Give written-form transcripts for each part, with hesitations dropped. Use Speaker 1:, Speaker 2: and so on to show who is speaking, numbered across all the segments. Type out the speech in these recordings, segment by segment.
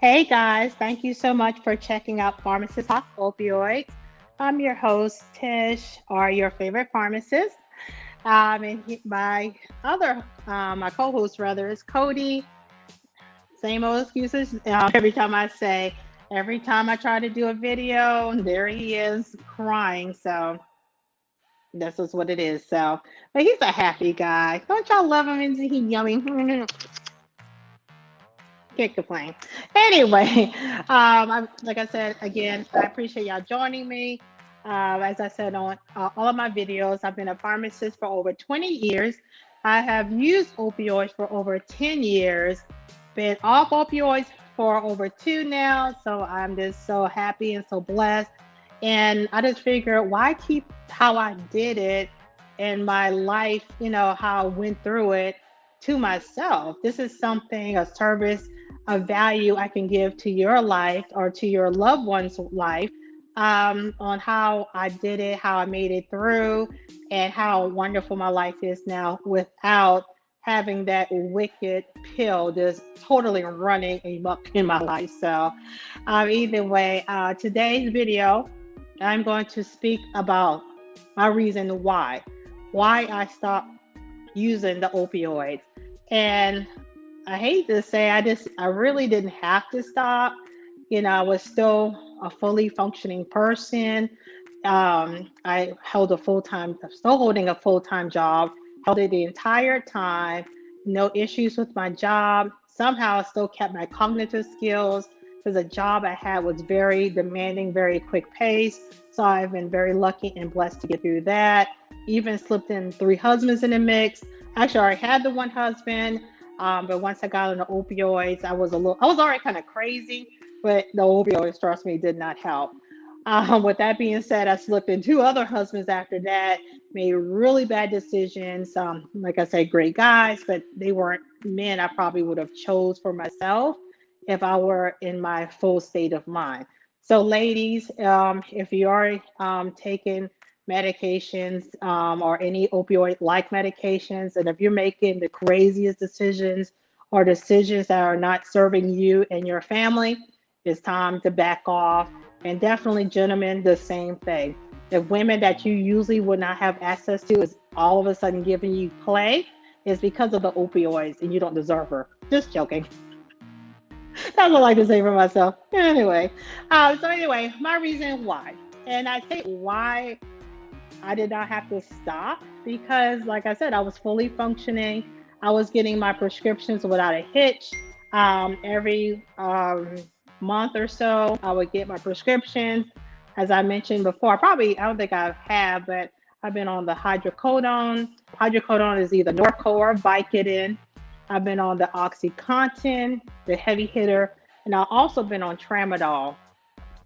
Speaker 1: Hey guys, thank you so much for checking out Pharmacist Talk Opioids. I'm your host, Tish, or your favorite pharmacist. My co-host rather is Cody. Same old excuses. Every time I try to do a video, there he is crying. So this is what it is. But he's a happy guy. Don't y'all love him? Isn't he yummy? Can't complain. Anyway, like I said again, I appreciate y'all joining me. As I said on all of my videos, I've been a pharmacist for over 20 years. I have used opioids for over 10 years, been off opioids for over two now. So I'm just so happy and so blessed. And I just figured, why keep how I did it in my life, how I went through it to myself? This is something, a service of value I can give to your life or to your loved one's life, on how I did it, how I made it through, and how wonderful my life is now without having that wicked pill just totally running amok in my life. So, either way, today's video, I'm going to speak about my reason why I stopped using the opioids. And I hate to say, I really didn't have to stop. I was still a fully functioning person. I held a full time, still holding a full time job, held it the entire time, no issues with my job. Somehow I still kept my cognitive skills because the job I had was very demanding, very quick pace. So I've been very lucky and blessed to get through that. Even slipped in three husbands in the mix. Actually, I already had the one husband. But once I got on the opioids, I was already kind of crazy, but the opioids, trust me, did not help. With that being said, I slipped in two other husbands after that, made really bad decisions. Like I said, great guys, but they weren't men I probably would have chose for myself if I were in my full state of mind. So, ladies, if you are taking medications, or any opioid like medications, and if you're making the craziest decisions or decisions that are not serving you and your family, it's time to back off. And definitely, gentlemen, the same thing. If women that you usually would not have access to is all of a sudden giving you play, it's because of the opioids and you don't deserve her. Just joking. That's what I like to say for myself. Anyway, my reason why. And I say why I did not have to stop because, like I said, I was fully functioning. I was getting my prescriptions without a hitch. Every month or so, I would get my prescriptions. As I mentioned before, I don't think I have, but I've been on the hydrocodone. Hydrocodone is either Norco or Vicodin. I've been on the OxyContin, the heavy hitter, and I've also been on Tramadol.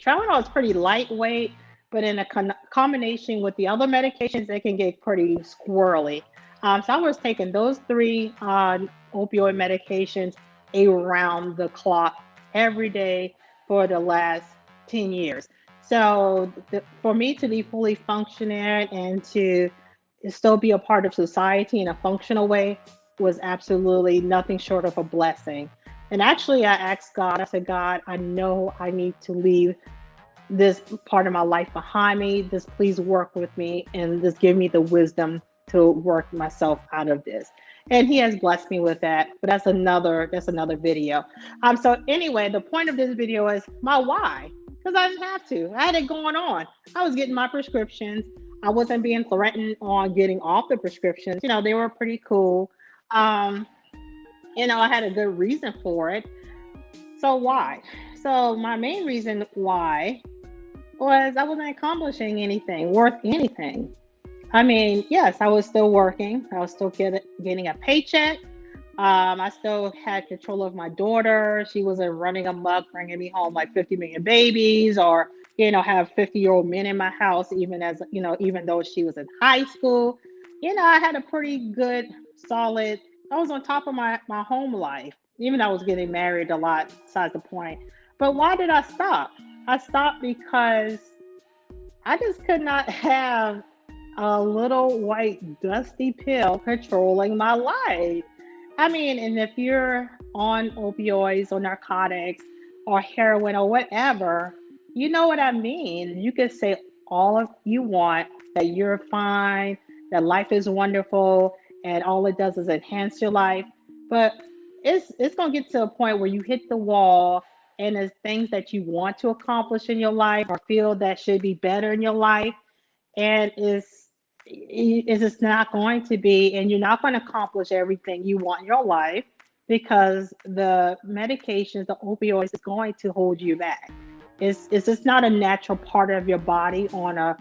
Speaker 1: Tramadol is pretty lightweight, but in a combination with the other medications, it can get pretty squirrely. So I was taking those three opioid medications around the clock every day for the last 10 years. So for me to be fully functioning and to still be a part of society in a functional way was absolutely nothing short of a blessing. And actually, I asked God, I said, God, I know I need to leave this part of my life behind me. Just please work with me and just give me the wisdom to work myself out of this. And he has blessed me with that. But that's another video. So anyway, the point of this video is my why. Because I didn't have to. I had it going on. I was getting my prescriptions. I wasn't being threatened on getting off the prescriptions. They were pretty cool. Um, I had a good reason for it. So why? So my main reason why was I wasn't accomplishing anything worth anything. I mean, yes, I was still working. I was still getting a paycheck. I still had control of my daughter. She wasn't running amok, bringing me home like 50 million babies, or have 50-year-old men in my house, even though she was in high school. I had a pretty good, solid. I was on top of my home life, even though I was getting married a lot. Besides the point. But why did I stop? I stopped because I just could not have a little white dusty pill controlling my life. I mean, and if you're on opioids or narcotics or heroin or whatever, you know what I mean. You can say all of you want that you're fine, that life is wonderful, and all it does is enhance your life. But it's gonna get to a point where you hit the wall and there's things that you want to accomplish in your life or feel that should be better in your life, and is it's not going to be, and you're not going to accomplish everything you want in your life because the medications, the opioids, is going to hold you back. It's just not a natural part of your body on a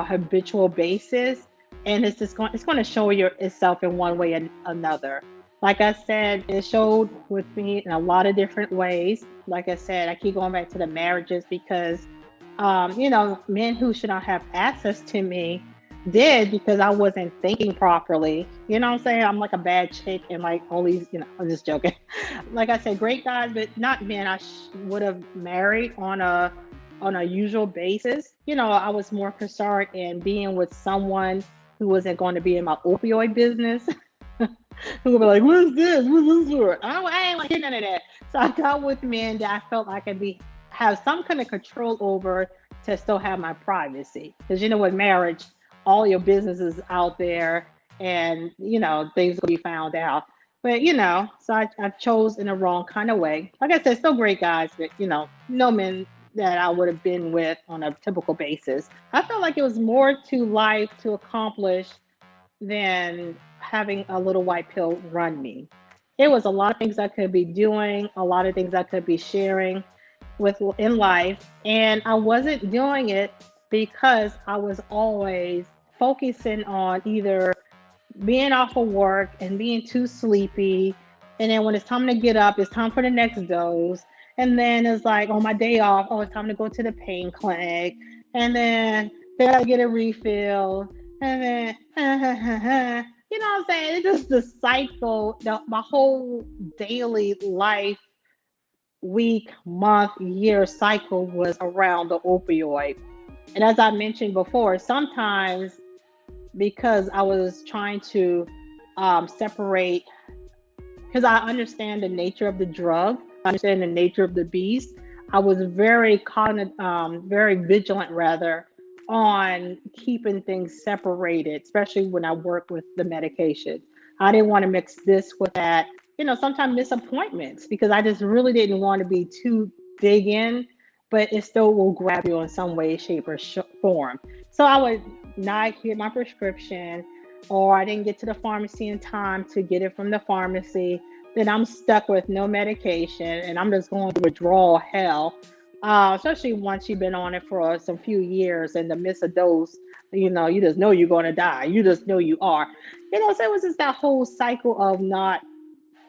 Speaker 1: habitual basis, and it's going to show itself in one way and another. Like I said, it showed with me in a lot of different ways. Like I said, I keep going back to the marriages because men who should not have access to me did because I wasn't thinking properly. You know what I'm saying? I'm like a bad chick and like all these, I'm just joking. Like I said, great guys, but not men would have married on a usual basis. I was more concerned in being with someone who wasn't going to be in my opioid business. Who would be like, "What's this? What's this for?" I ain't like none of that. So I got with men that I felt I could have some kind of control over to still have my privacy. Because with marriage, all your business is out there, and things will be found out. But so I chose in the wrong kind of way. Like I said, still great guys, but no men that I would have been with on a typical basis. I felt like it was more to life to accomplish than having a little white pill run me. It was a lot of things I could be doing, a lot of things I could be sharing with in life, and I wasn't doing it because I was always focusing on either being off of work and being too sleepy, and then when it's time to get up, it's time for the next dose, and then it's like on my day off, oh, it's time to go to the pain clinic, and then I get a refill, and then you know what I'm saying? It's just the cycle. My whole daily life, week, month, year cycle was around the opioid. And as I mentioned before, sometimes because I was trying to separate, because I understand the nature of the drug, I understand the nature of the beast. I was very vigilant rather on keeping things separated, especially when I worked with the medication. I didn't want to mix this with that. Sometimes miss appointments because I just really didn't want to be too big in, but it still will grab you in some way, shape, or form. So I would not get my prescription, or I didn't get to the pharmacy in time to get it from the pharmacy. Then I'm stuck with no medication and I'm just going through withdrawal hell. Especially once you've been on it for some few years and to miss a dose, you just know you're going to die. You just know you are. So it was just that whole cycle of not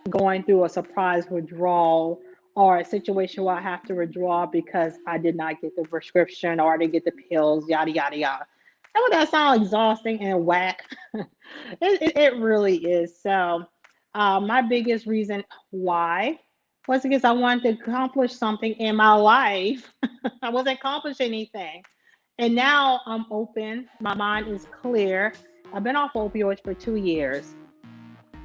Speaker 1: going through a surprise withdrawal or a situation where I have to withdraw because I did not get the prescription or I didn't get the pills, yada, yada, yada. And would that sound exhausting and whack? It really is. So, my biggest reason why was because I wanted to accomplish something in my life. I wasn't accomplishing anything. And now I'm open. My mind is clear. I've been off opioids for 2 years.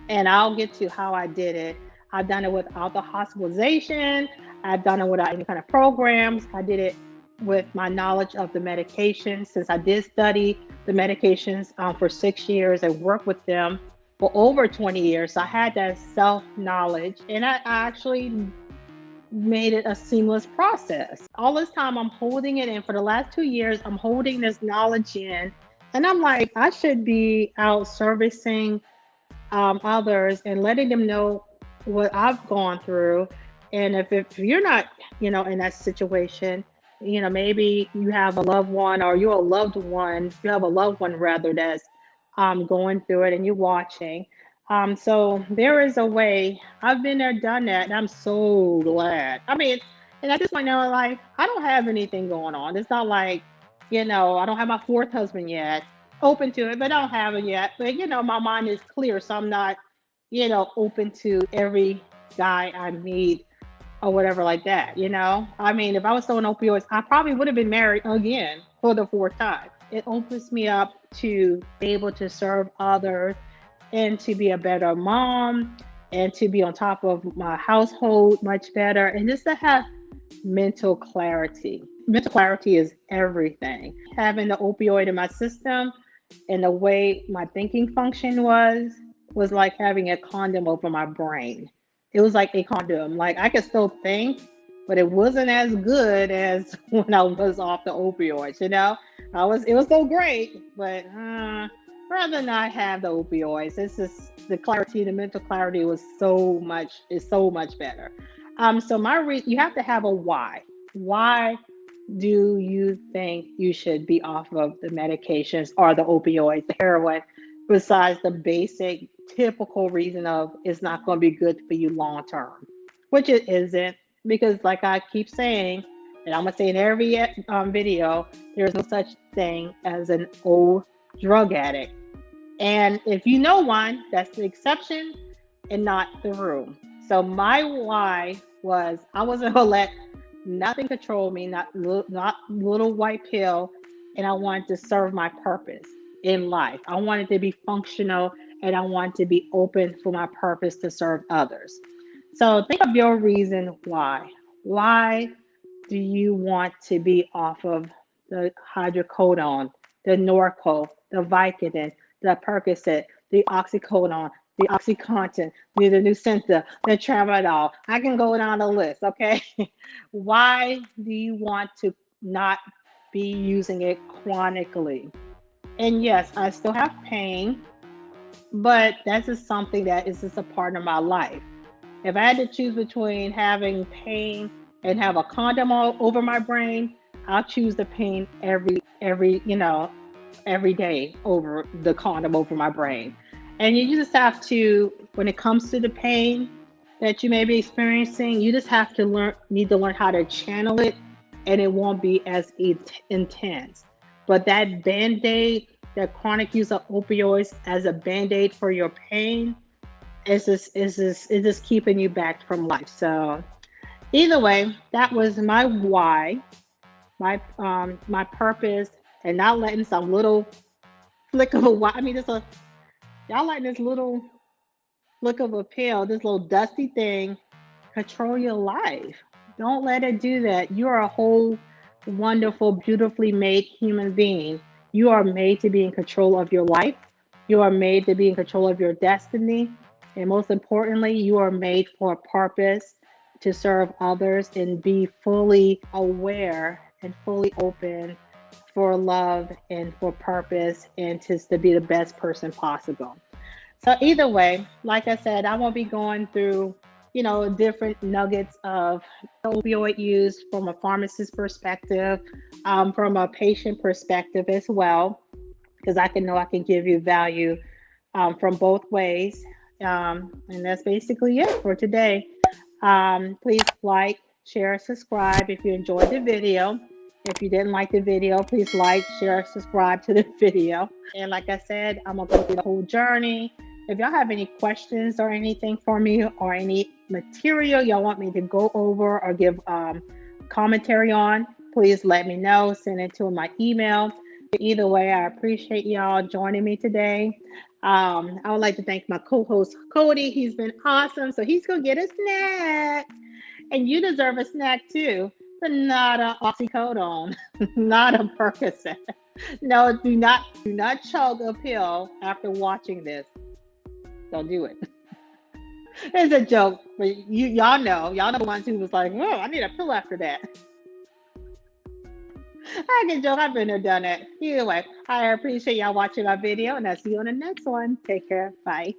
Speaker 1: And I'll get to how I did it. I've done it without the hospitalization. I've done it without any kind of programs. I did it with my knowledge of the medications, since I did study the medications for 6 years and work with them for over 20 years. So I had that self-knowledge, and I actually made it a seamless process. All this time I'm holding it in. For the last 2 years, I'm holding this knowledge in. And I'm like, I should be out servicing others and letting them know what I've gone through. And if you're not, in that situation, maybe you have a loved one, or you have a loved one rather that's going through it and you're watching. So there is a way. I've been there, done that, and I'm so glad. I mean, and at this point now in life, I don't have anything going on. It's not like, I don't have my fourth husband yet. Open to it, but I don't have it yet. But my mind is clear, so I'm not, open to every guy I meet or whatever like that. I mean, if I was still on opioids, I probably would have been married again for the fourth time. It opens me up to be able to serve others and to be a better mom and to be on top of my household much better, and just to have mental clarity. Mental clarity is everything. Having the opioid in my system and the way my thinking function was like having a condom over my brain. It was like a condom. Like I could still think, but it wasn't as good as when I was off the opioids. It was so great, but rather not have the opioids. It's just the clarity, the mental clarity is so much better. So you have to have a why. Why do you think you should be off of the medications or the opioids, the heroin, besides the basic typical reason of it's not going to be good for you long term, which it isn't, because like I keep saying, and I'm gonna say in every video, there's no such thing as an old drug addict. And if you know one, that's the exception and not the rule. So my why was I wasn't gonna let nothing control me, not little white pill, and I wanted to serve my purpose in life. I wanted to be functional and I wanted to be open for my purpose to serve others. So think of your reason why. Why do you want to be off of the hydrocodone, the Norco, the Vicodin, the Percocet, the oxycodone, the OxyContin, the Nucynta, the Tramadol? I can go down the list, okay? Why do you want to not be using it chronically? And yes, I still have pain, but that's just something that is just a part of my life. If I had to choose between having pain and have a condom all over my brain, I'll choose the pain every day over the condom over my brain. And you just have to, when it comes to the pain that you may be experiencing, you just have to need to learn how to channel it, and it won't be as intense. But that band-aid, that chronic use of opioids as a band-aid for your pain, is just keeping you back from life. So either way, that was my why, my purpose, and not letting some little flick of a why. I mean, y'all letting this little flick of a pill, this little dusty thing, control your life. Don't let it do that. You are a whole, wonderful, beautifully made human being. You are made to be in control of your life. You are made to be in control of your destiny. And most importantly, you are made for a purpose to serve others and be fully aware and fully open for love and for purpose and just to be the best person possible. So either way, like I said, I won't be going through, different nuggets of opioid use from a pharmacist perspective, from a patient perspective as well, because I can give you value from both ways. And that's basically it for today. Please like, share, subscribe if you enjoyed the video. If you didn't like the video, please like, share, subscribe to the video. And like I said, I'm going to go through the whole journey. If y'all have any questions or anything for me, or any material y'all want me to go over or give commentary on, please let me know. Send it to my email. Either way, I appreciate y'all joining me today. I would like to thank my co-host, Cody. He's been awesome. So he's going to get a snack. And you deserve a snack too, but not an oxycodone, not a Percocet. No, do not chug a pill after watching this. Don't do it. It's a joke, but y'all know the ones who was like, "Whoa, I need a pill after that." I can joke. I've been there, done it. Either way, I appreciate y'all watching my video, and I'll see you on the next one. Take care. Bye.